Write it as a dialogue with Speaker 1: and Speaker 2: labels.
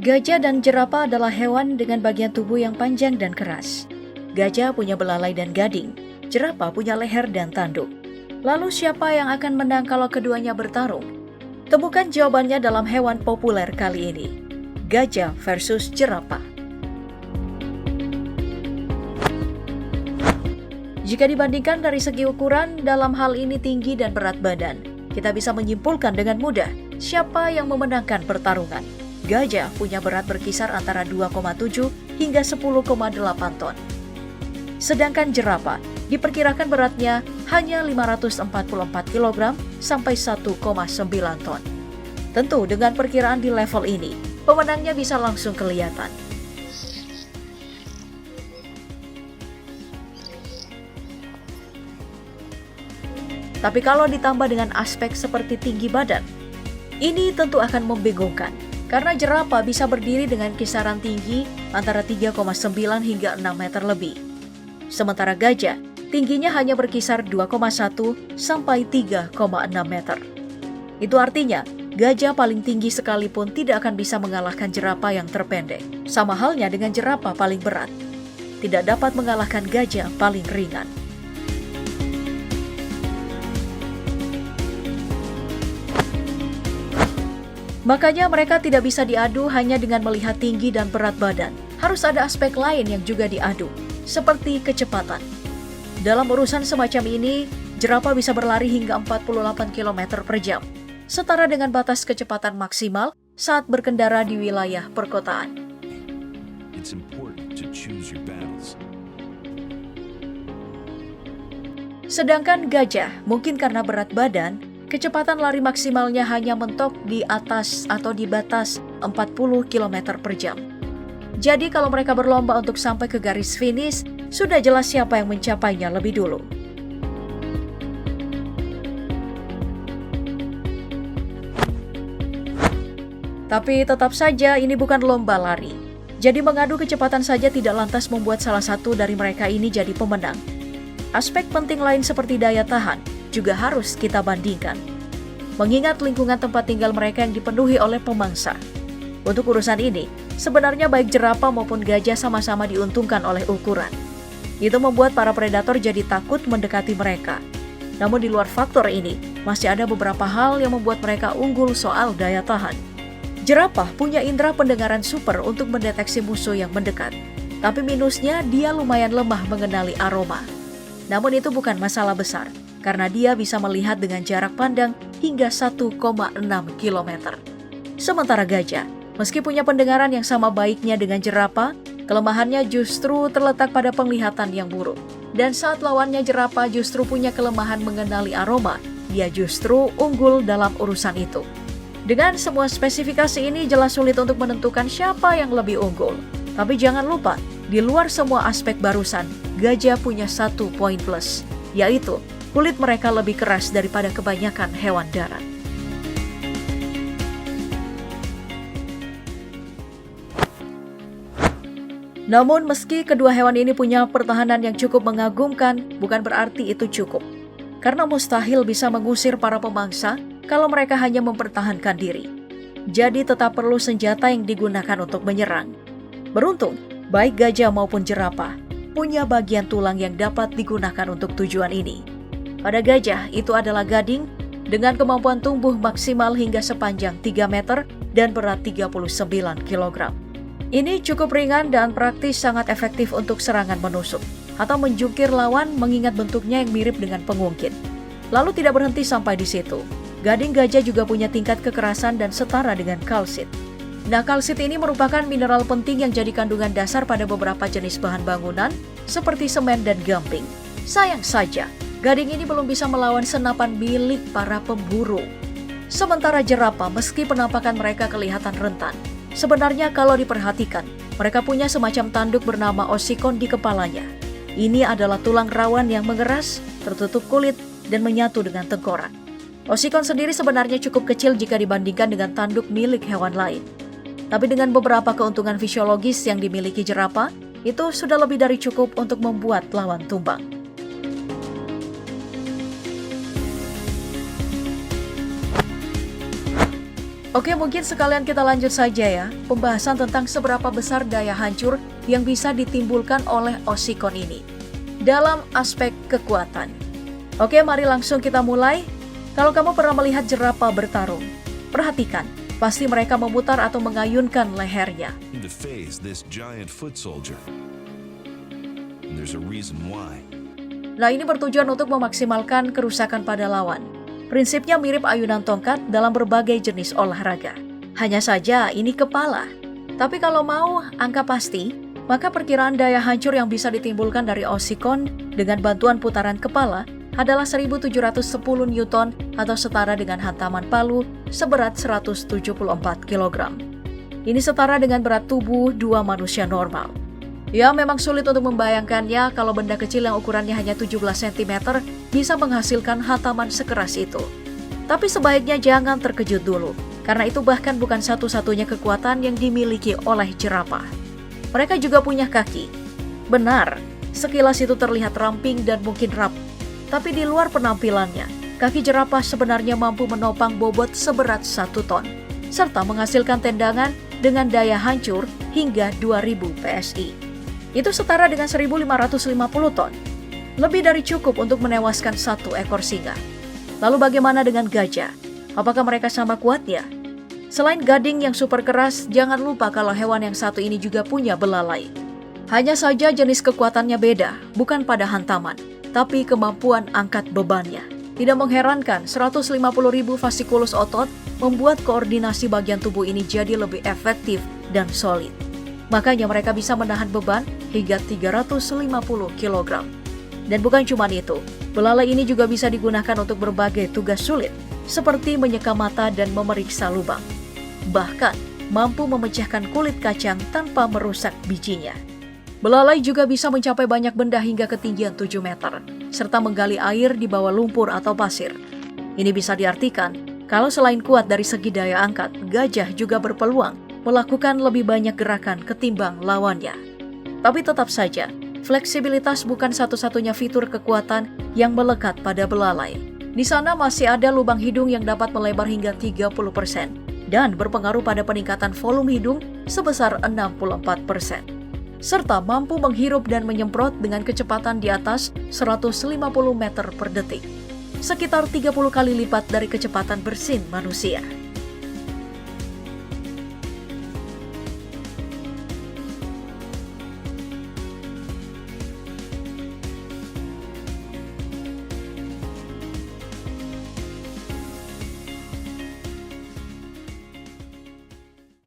Speaker 1: Gajah dan jerapah adalah hewan dengan bagian tubuh yang panjang dan keras. Gajah punya belalai dan gading, jerapah punya leher dan tanduk. Lalu siapa yang akan menang kalau keduanya bertarung? Temukan jawabannya dalam hewan populer kali ini. Gajah versus jerapah. Jika dibandingkan dari segi ukuran, dalam hal ini tinggi dan berat badan, kita bisa menyimpulkan dengan mudah siapa yang memenangkan pertarungan. Gajah punya berat berkisar antara 2,7 hingga 10,8 ton. Sedangkan jerapah diperkirakan beratnya hanya 544 kg sampai 1,9 ton. Tentu dengan perkiraan di level ini, pemenangnya bisa langsung kelihatan. Tapi kalau ditambah dengan aspek seperti tinggi badan, ini tentu akan membingungkan. Karena jerapah bisa berdiri dengan kisaran tinggi antara 3,9 hingga 6 meter lebih. Sementara gajah, tingginya hanya berkisar 2,1 sampai 3,6 meter. Itu artinya, gajah paling tinggi sekalipun tidak akan bisa mengalahkan jerapah yang terpendek. Sama halnya dengan jerapah paling berat. Tidak dapat mengalahkan gajah paling ringan. Makanya mereka tidak bisa diadu hanya dengan melihat tinggi dan berat badan. Harus ada aspek lain yang juga diadu, seperti kecepatan. Dalam urusan semacam ini, jerapah bisa berlari hingga 48 km per jam, setara dengan batas kecepatan maksimal saat berkendara di wilayah perkotaan.
Speaker 2: It's important to choose your battles.
Speaker 1: Sedangkan gajah, mungkin karena berat badan, kecepatan lari maksimalnya hanya mentok di atas atau di batas 40 km per jam. Jadi kalau mereka berlomba untuk sampai ke garis finish, sudah jelas siapa yang mencapainya lebih dulu. Tapi tetap saja ini bukan lomba lari. Jadi mengadu kecepatan saja tidak lantas membuat salah satu dari mereka ini jadi pemenang. Aspek penting lain seperti daya tahan juga harus kita bandingkan. Mengingat lingkungan tempat tinggal mereka yang dipenuhi oleh pemangsa. Untuk urusan ini, sebenarnya baik jerapah maupun gajah sama-sama diuntungkan oleh ukuran. Itu membuat para predator jadi takut mendekati mereka. Namun di luar faktor ini, masih ada beberapa hal yang membuat mereka unggul soal daya tahan. Jerapah punya indera pendengaran super untuk mendeteksi musuh yang mendekat. Tapi minusnya, dia lumayan lemah mengenali aroma. Namun itu bukan masalah besar, karena dia bisa melihat dengan jarak pandang hingga 1,6 km. Sementara gajah, meski punya pendengaran yang sama baiknya dengan jerapah, kelemahannya justru terletak pada penglihatan yang buruk. Dan saat lawannya jerapah justru punya kelemahan mengenali aroma, dia justru unggul dalam urusan itu. Dengan semua spesifikasi ini jelas sulit untuk menentukan siapa yang lebih unggul. Tapi jangan lupa, di luar semua aspek barusan, gajah punya satu poin plus, yaitu kulit mereka lebih keras daripada kebanyakan hewan darat. Namun meski kedua hewan ini punya pertahanan yang cukup mengagumkan, bukan berarti itu cukup. Karena mustahil bisa mengusir para pemangsa kalau mereka hanya mempertahankan diri. Jadi tetap perlu senjata yang digunakan untuk menyerang. Beruntung, baik gajah maupun jerapah punya bagian tulang yang dapat digunakan untuk tujuan ini. Pada gajah, itu adalah gading dengan kemampuan tumbuh maksimal hingga sepanjang 3 meter dan berat 39 kg. Ini cukup ringan dan praktis sangat efektif untuk serangan menusuk atau menjungkir lawan mengingat bentuknya yang mirip dengan pengungkit. Lalu tidak berhenti sampai di situ. Gading gajah juga punya tingkat kekerasan dan setara dengan kalsit. Nah, kalsit ini merupakan mineral penting yang jadi kandungan dasar pada beberapa jenis bahan bangunan seperti semen dan gamping. Sayang saja, gading ini belum bisa melawan senapan milik para pemburu. Sementara jerapah, meski penampakan mereka kelihatan rentan, sebenarnya kalau diperhatikan, mereka punya semacam tanduk bernama osikon di kepalanya. Ini adalah tulang rawan yang mengeras, tertutup kulit, dan menyatu dengan tengkorak. Osikon sendiri sebenarnya cukup kecil jika dibandingkan dengan tanduk milik hewan lain. Tapi dengan beberapa keuntungan fisiologis yang dimiliki jerapah, itu sudah lebih dari cukup untuk membuat lawan tumbang. Oke, mungkin sekalian kita lanjut saja ya, pembahasan tentang seberapa besar daya hancur yang bisa ditimbulkan oleh osikon ini dalam aspek kekuatan. Oke, mari langsung kita mulai. Kalau kamu pernah melihat jerapah bertarung, perhatikan, pasti mereka memutar atau mengayunkan lehernya.
Speaker 2: To phase this giant foot soldier. And there's a reason why.
Speaker 1: Nah, ini bertujuan untuk memaksimalkan kerusakan pada lawan. Prinsipnya mirip ayunan tongkat dalam berbagai jenis olahraga. Hanya saja ini kepala. Tapi kalau mau angka pasti, maka perkiraan daya hancur yang bisa ditimbulkan dari osikon dengan bantuan putaran kepala adalah 1710 Newton atau setara dengan hantaman palu seberat 174 kg. Ini setara dengan berat tubuh 2 manusia normal. Ya, memang sulit untuk membayangkannya kalau benda kecil yang ukurannya hanya 17 cm bisa menghasilkan hantaman sekeras itu. Tapi sebaiknya jangan terkejut dulu, karena itu bahkan bukan satu-satunya kekuatan yang dimiliki oleh jerapah. Mereka juga punya kaki. Benar, sekilas itu terlihat ramping dan mungkin rapuh. Tapi di luar penampilannya, kaki jerapah sebenarnya mampu menopang bobot seberat 1 ton, serta menghasilkan tendangan dengan daya hancur hingga 2000 PSI. Itu setara dengan 1550 ton. Lebih dari cukup untuk menewaskan satu ekor singa. Lalu bagaimana dengan gajah? Apakah mereka sama kuatnya? Selain gading yang super keras, jangan lupa kalau hewan yang satu ini juga punya belalai. Hanya saja jenis kekuatannya beda, bukan pada hantaman, tapi kemampuan angkat bebannya. Tidak mengherankan, 150.000 fasikulus otot membuat koordinasi bagian tubuh ini jadi lebih efektif dan solid. Makanya mereka bisa menahan beban hingga 350 kg. Dan bukan cuma itu, belalai ini juga bisa digunakan untuk berbagai tugas sulit, seperti menyeka mata dan memeriksa lubang. Bahkan, mampu memecahkan kulit kacang tanpa merusak bijinya. Belalai juga bisa mencapai banyak benda hingga ketinggian 7 meter, serta menggali air di bawah lumpur atau pasir. Ini bisa diartikan, kalau selain kuat dari segi daya angkat, gajah juga berpeluang melakukan lebih banyak gerakan ketimbang lawannya. Tapi tetap saja, fleksibilitas bukan satu-satunya fitur kekuatan yang melekat pada belalai. Di sana masih ada lubang hidung yang dapat melebar hingga 30% dan berpengaruh pada peningkatan volume hidung sebesar 64%. Serta mampu menghirup dan menyemprot dengan kecepatan di atas 150 meter per detik. Sekitar 30 kali lipat dari kecepatan bersin manusia.